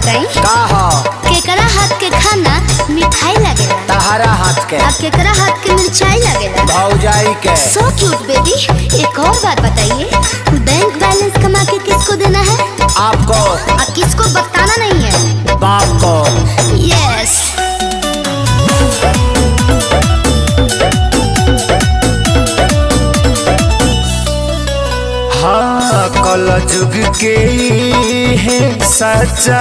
बताई का हो? केकरा हाथ के खाना मिठाई लगेला, तहरा हाथ के। अब केकरा हाथ के मिर्चाई लगेला। भौजाई के। So cute baby. एक और बात बताइए, बैंक बैलेंस कमा के किसको देना है? आपको। अब किसको बताना नहीं है? बाप को। यस। हाँ, कल जुग के है सच्चा।